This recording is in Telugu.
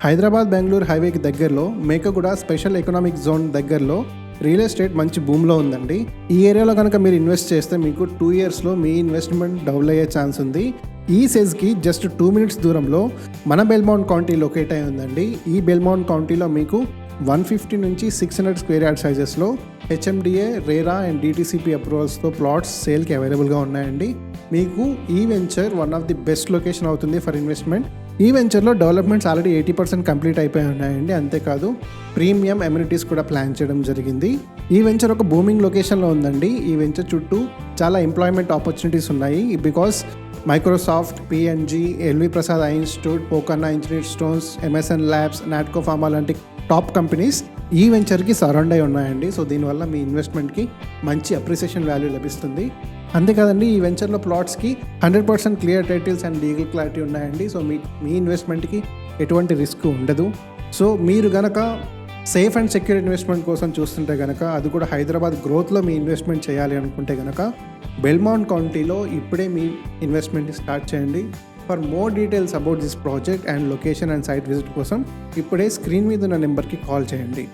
హైదరాబాద్ బెంగళూరు హైవేకి దగ్గరలో మేకగూడ స్పెషల్ ఎకనామిక్ జోన్ దగ్గరలో రియల్ ఎస్టేట్ మంచి భూమిలో ఉందండి. ఈ ఏరియాలో కనుక మీరు ఇన్వెస్ట్ చేస్తే మీకు 2 yearsలో మీ ఇన్వెస్ట్మెంట్ డబుల్ అయ్యే ఛాన్స్ ఉంది. ఈ సేజ్కి జస్ట్ 2 minutes దూరంలో మన బెల్మౌంట్ కౌంటీ లొకేట్ అయి ఉందండి. ఈ బెల్మౌంట్ కౌంటీలో మీకు 150 నుంచి 600 స్క్వేర్ యార్డ్ సైజెస్లో హెచ్ఎండిఏ, రేరా అండ్ డిటిసిపి అప్రూవల్స్తో ప్లాట్స్ సేల్కి అవైలబుల్గా ఉన్నాయండి. మీకు ఈ venture one of the best location అవుతుంది ఫర్ ఇన్వెస్ట్మెంట్. ఈ వెంచర్లో డెవలప్మెంట్స్ ఆల్రెడీ 80% కంప్లీట్ అయిపోయి ఉన్నాయండి. అంతేకాదు ప్రీమియం ఎమ్యూనిటీస్ కూడా ప్లాన్ చేయడం జరిగింది. ఈ వెంచర్ ఒక బూమింగ్ లొకేషన్లో ఉందండి. ఈ వెంచర్ చుట్టూ చాలా ఎంప్లాయ్మెంట్ ఆపర్చునిటీస్ ఉన్నాయి. Because Microsoft, P&G, LV Prasad eye institute, Pokarna engineer stones, MSN labs, Natco pharma లాంటి టాప్ కంపెనీస్ ఈ వెంచర్కి సరౌండ్ అయి ఉన్నాయండి. సో దీనివల్ల మీ ఇన్వెస్ట్మెంట్కి మంచి అప్రిసియేషన్ వాల్యూ లభిస్తుంది. అంతేకాదండి ఈ వెంచర్లో ప్లాట్స్కి 100% clear titles and legal clarity ఉన్నాయండి. సో మీ ఇన్వెస్ట్మెంట్కి ఎటువంటి రిస్క్ ఉండదు. సో మీరు గనక సేఫ్ అండ్ సెక్యూర్ ఇన్వెస్ట్మెంట్ కోసం చూస్తుంటే కనుక, అది కూడా హైదరాబాద్ గ్రోత్లో మీ ఇన్వెస్ట్మెంట్ చేయాలి అనుకుంటే కనుక బెల్మౌంట్ కౌంటీలో ఇప్పుడే మీ ఇన్వెస్ట్మెంట్ స్టార్ట్ చేయండి. For more details about this project and location and site visit కోసం ఇప్పుడే స్క్రీన్ మీద ఉన్న నెంబర్కి కాల్ చేయండి.